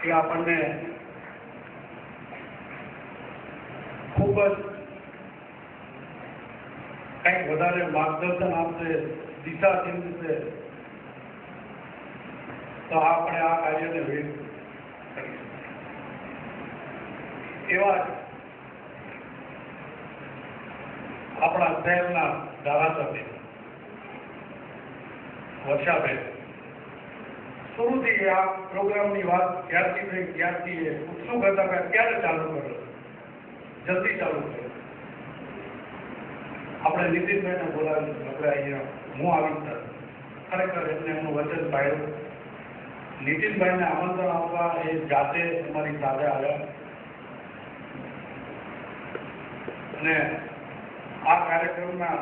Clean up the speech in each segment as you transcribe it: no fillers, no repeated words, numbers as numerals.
એ આપણને ખૂબ જ કંઈક વધારે માર્ગદર્શન આપશે, દિશા ચિંતશે, તો આપણે આ કાર્યને વેગ કરીશું. એવા જ આપણા શહેરના ધારાસભ્ય વર્ષાબેન શરૂથી આ પ્રોગ્રામની વાત ક્યારથી થઈ ત્યારથી એ ઉત્સુક હતા કે ક્યારે ચાલુ કર્યો, જલ્દી ચાલુ કર્યો. આપણે નીતિનભાઈને બોલાવીશું, આપણે અહીંયા હું આવીશ. ખરેખર એમને એમનું વચન પાડ્યું. નીતિનભાઈને આમંત્રણ આપવા એ જાતે અમારી સાથે આવ્યા અને આ કાર્યક્રમના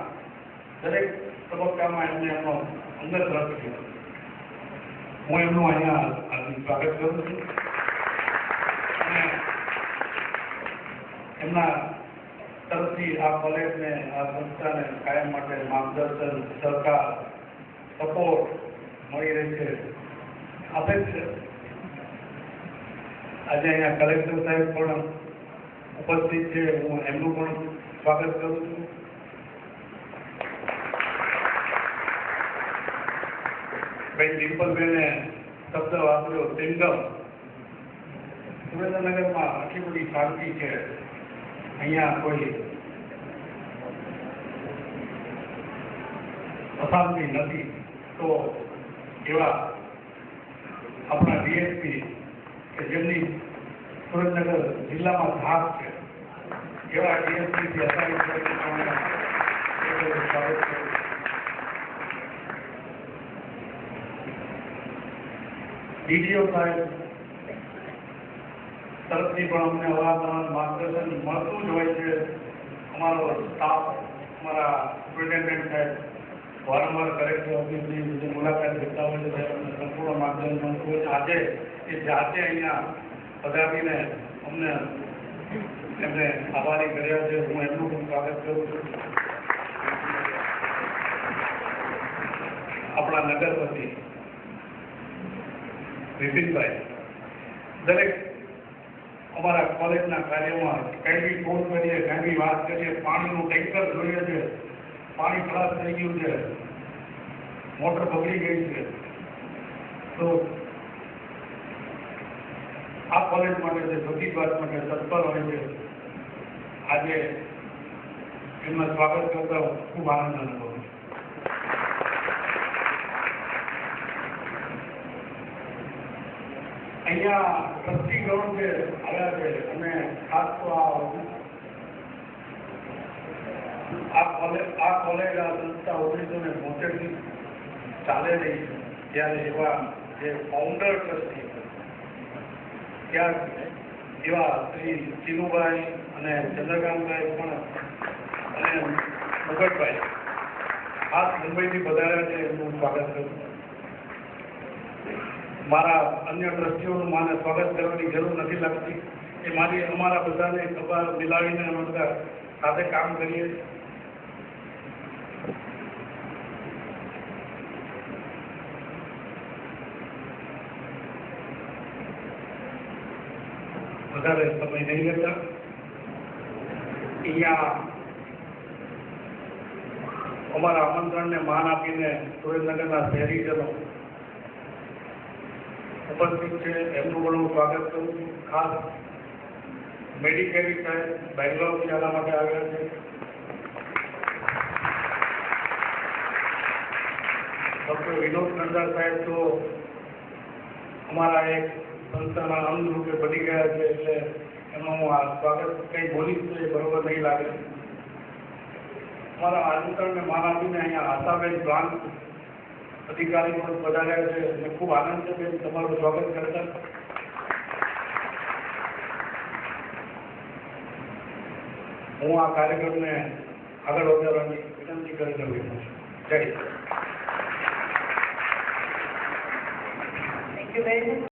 દરેક તબક્કામાં એમને એમનો અંગત રસ લીધો. હું એમનું અહીંયા હાર્દિક સ્વાગત કરું છું અને એમના તરફથી આ કોલેજને, આ સંસ્થાને કાયમ માટે માર્ગદર્શન, સહકાર, સપોર્ટ મળી રહેશે આપે છે. આજે અહીંયા કલેક્ટર સાહેબ પણ ઉપસ્થિત છે, હું એમનું પણ સ્વાગત કરું છું. બેન ડિમ્પલબેને શબ્દ વાપર્યો સિંગમ. સુરેન્દ્રનગરમાં આટલી બધી શાંતિ છે, અહીંયા કોઈ અશાંતિ નથી. તો એવા આપણા ડીએસપી કે જેમની સુરેન્દ્રનગર જિલ્લામાં ધાક છે, એવા ડીએસપી સ્વાગત કરું. ડીડીઓ સાહેબ તરફથી પણ અમને અવારનવાર માર્ગદર્શન મળતું જ હોય છે. અમારો સ્ટાફ, અમારા સુપ્રિન્ટેન્ડન્ટ સાહેબ વારંવાર કલેક્ટર ઓફિસની મુલાકાત લેતા હોય છે, અમને સંપૂર્ણ માર્ગદર્શન મળતું હોય છે. આજે એ જાતે અહીંયા પધારીને અમને એમને આભારી કર્યા છે. હું એમનું પણ સ્વાગત કરું છું. આપણા નગરપતિ વિપિનભાઈ દરેક અમારા કોલેજના કાર્યમાં કંઈ બી ફોન કરીએ, કંઈ બી વાત કરીએ, પાણીનું ટેન્કર જોઈએ છે, પાણી ખરાબ થઈ ગયું છે, મોટર બગડી ગઈ છે, તો આ કોલેજ માટે છે, બધી વાત માટે તત્પર હોય છે. આજે એમના સ્વાગત કરતા ખૂબ આનંદ અનુભવ. અહીંયા ટ્રસ્ટીગણો જે આવ્યા છે અને ખાસ તો આ કોલેજ આ સંસ્થા 1972 ચાલે રહી છે, ત્યારે એવા જે ફાઉન્ડર ટ્રસ્ટી ત્યાં એવા શ્રી ચીનુભાઈ અને ચંદ્રકાંતભાઈ પણ અને મુગટભાઈ ખાસ મુંબઈથી પધાર્યા છે, એમનું સ્વાગત કરું. મારા અન્ય ટ્રસ્ટીઓનું માને સ્વાગત કરવાની જરૂર નથી લાગતી. એ અમારા બધાને ખબર મિલાવીને અમે બધા સાથે કામ કરીએ. વધારે સમય નહીં લેતા અહીંયા અમારા આમંત્રણને માન આપીને સુરેન્દ્રનગરના શહેરીજનો ઉપસ્થિત છે, એમનું પણ હું સ્વાગત કરું છું. ખાસ મેડિકેરી સાહેબ બેંગ્લોરથી આના માટે આવ્યા છે. ડૉક્ટર વિનોદ નંદા સાહેબ તો અમારા એક સંસ્થાના અંગ રૂપે બની ગયા છે, એટલે એમાં હું આ સ્વાગત કંઈ બોલીશ તો એ બરોબર નહીં લાગે. અમારા આમંત્રણને માન આપીને અહીંયા આશાબેન બ્રાન્ચ અધિકારી પણ પધાર્યા છે, અને ખૂબ આનંદ છે બેન તમારું સ્વાગત કરતા. હું આ કાર્યક્રમને આગળ વધારવાની વિનંતી કરી રહ્યો છું. જય Hind. Thank you very much.